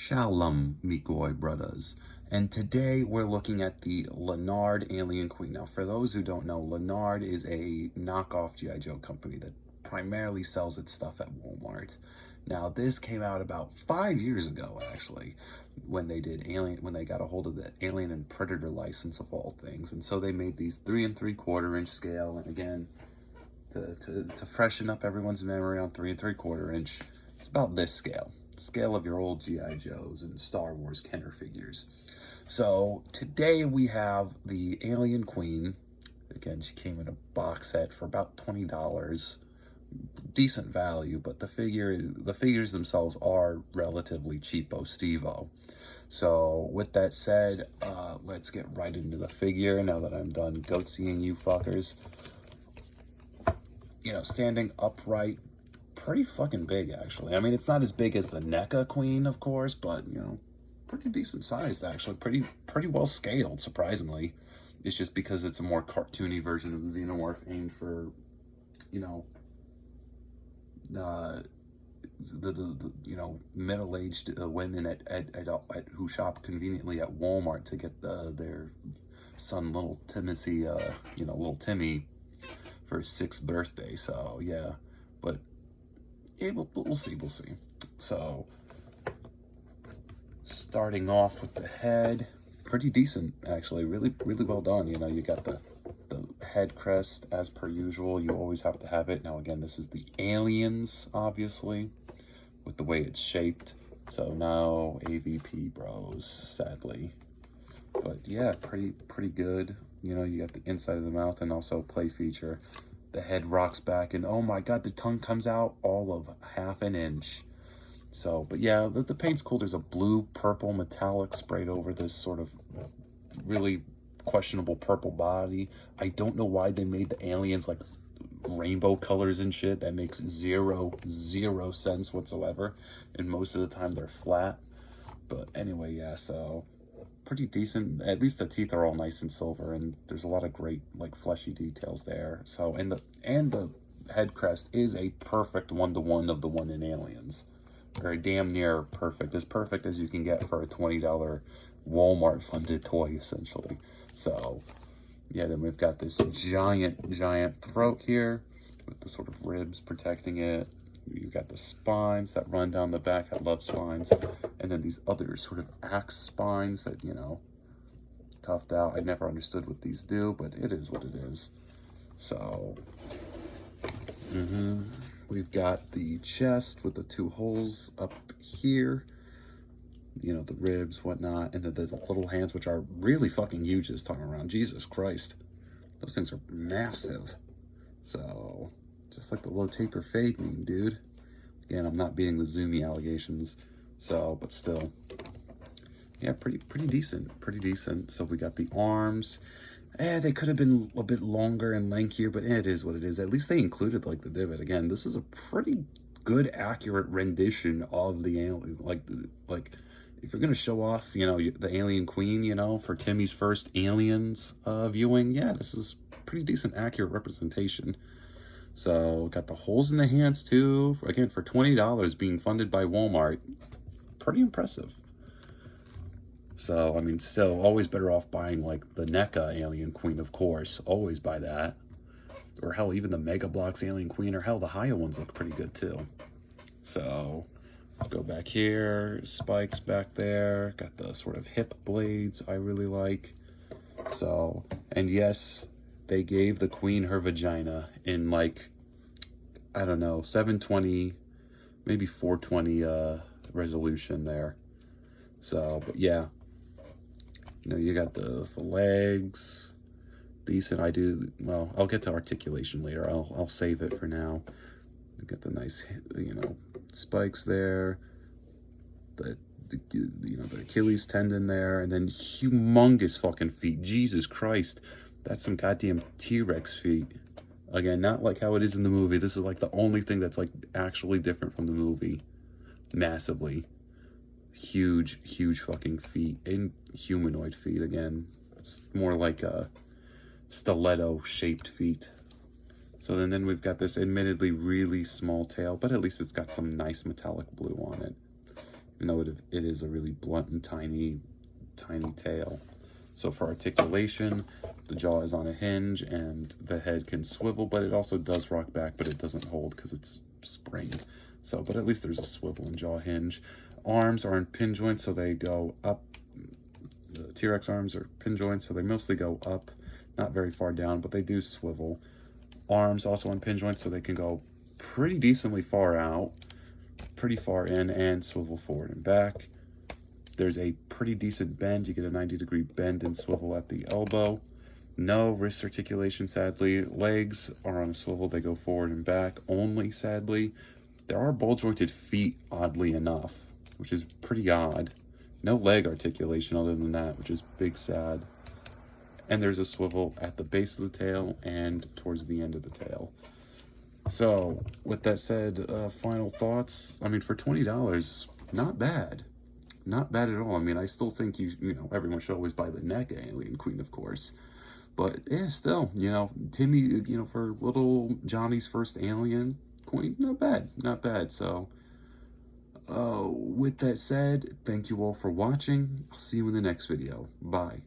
Shalom, Migoy brothers. And today we're looking at the Lanard Alien Queen. Now, for those who don't know, Lanard is a knockoff G.I. Joe company that primarily sells its stuff at Walmart. Now, this came out about 5 years ago, actually, when they got a hold of the Alien and Predator license of all things. And so they made these 3 3/4 inch scale. And again, to freshen up everyone's memory on 3 3/4 inch, it's about this scale of your old G.I. Joes and Star Wars Kenner figures. So today we have the Alien Queen. Again, she came in a box set for about $20. Decent value, but the figures themselves are relatively cheapo stevo. So with that said, let's get right into the figure now that I'm done goatseeing you fuckers. You know, standing upright, pretty fucking big, actually. I mean, it's not as big as the NECA Queen, of course, but, you know, pretty decent sized, actually. Pretty well scaled, surprisingly. It's just because it's a more cartoony version of the Xenomorph aimed for, you know, the you know, middle-aged women at who shop conveniently at Walmart to get their son, little Timothy, you know, little Timmy, for his 6th birthday. So yeah, but yeah, we'll see. So starting off with the head, pretty decent, actually. Really well done. You know, you got the head crest as per usual. You always have to have it. Now again, this is the Aliens, obviously, with the way it's shaped. So no AVP bros, sadly. But yeah, pretty good. You know, you got the inside of the mouth and also play feature. The head rocks back, and oh my god, the tongue comes out all of 1/2 inch. So, but yeah, the paint's cool. There's a blue-purple metallic sprayed over this sort of really questionable purple body. I don't know why they made the aliens like rainbow colors and shit. That makes zero sense whatsoever. And most of the time they're flat. But anyway, yeah, so pretty decent. At least the teeth are all nice and silver, and there's a lot of great like fleshy details there. So and the head crest is a perfect 1-to-1 of the one in Aliens. Very damn near perfect, as perfect as you can get for a $20 Walmart funded toy, essentially. So yeah, then we've got this giant throat here with the sort of ribs protecting it. You've got the spines that run down the back. I love spines. And then these other sort of axe spines that, you know, toughed out. I never understood what these do, but it is what it is. So, we've got the chest with the 2 holes up here. You know, the ribs, whatnot. And then the little hands, which are really fucking huge this time around. Jesus Christ. Those things are massive. So, just like the low taper fade meme, dude. Again, I'm not beating the zoomy allegations, so, but still. Yeah, pretty decent. So we got the arms. They could have been a bit longer and lankier, but it is what it is. At least they included like the divot. Again, this is a pretty good, accurate rendition of the alien. Like if you're gonna show off, you know, the Alien Queen, you know, for Timmy's first Aliens viewing, yeah, this is pretty decent, accurate representation. So got the holes in the hands too. Again, for $20 being funded by Walmart, pretty impressive. So I mean, still always better off buying like the NECA Alien Queen, of course. Always buy that, or hell, even the Mega Bloks Alien Queen, or hell, the higher ones look pretty good too. So let's go back here. Spikes back there. Got the sort of hip blades I really like. So, and yes, they gave the Queen her vagina in like, I don't know, 720, maybe 420 resolution there. So, but yeah, you know, you got the legs, decent. Well, I'll get to articulation later. I'll save it for now. You got the nice, you know, spikes there. You know, the Achilles tendon there, and then humongous fucking feet. Jesus Christ. That's some goddamn T-Rex feet. Again, not like how it is in the movie. This is like the only thing that's like actually different from the movie. Massively. Huge fucking feet. And humanoid feet again. It's more like a stiletto-shaped feet. So then we've got this admittedly really small tail, but at least it's got some nice metallic blue on it. even though it is a really blunt and tiny tail. So for articulation, the jaw is on a hinge and the head can swivel, but it also does rock back, but it doesn't hold because it's springed. So, but at least there's a swivel and jaw hinge. Arms are in pin joints, so they go up. The T-Rex arms are pin joints, so they mostly go up, not very far down, but they do swivel. Arms also on pin joints, so they can go pretty decently far out, pretty far in, and swivel forward and back. There's a pretty decent bend. You get a 90-degree bend and swivel at the elbow. No wrist articulation, sadly. Legs are on a swivel. They go forward and back only, sadly. There are ball-jointed feet, oddly enough, which is pretty odd. No leg articulation other than that, which is big sad. And there's a swivel at the base of the tail and towards the end of the tail. So, with that said, final thoughts. I mean, for $20, not bad. Not bad at all. I mean, I still think you know, everyone should always buy the neck alien queen, of course. But, yeah, still, you know, Timmy, you know, for little Johnny's first alien queen, not bad. Not bad. So, with that said, thank you all for watching. I'll see you in the next video. Bye.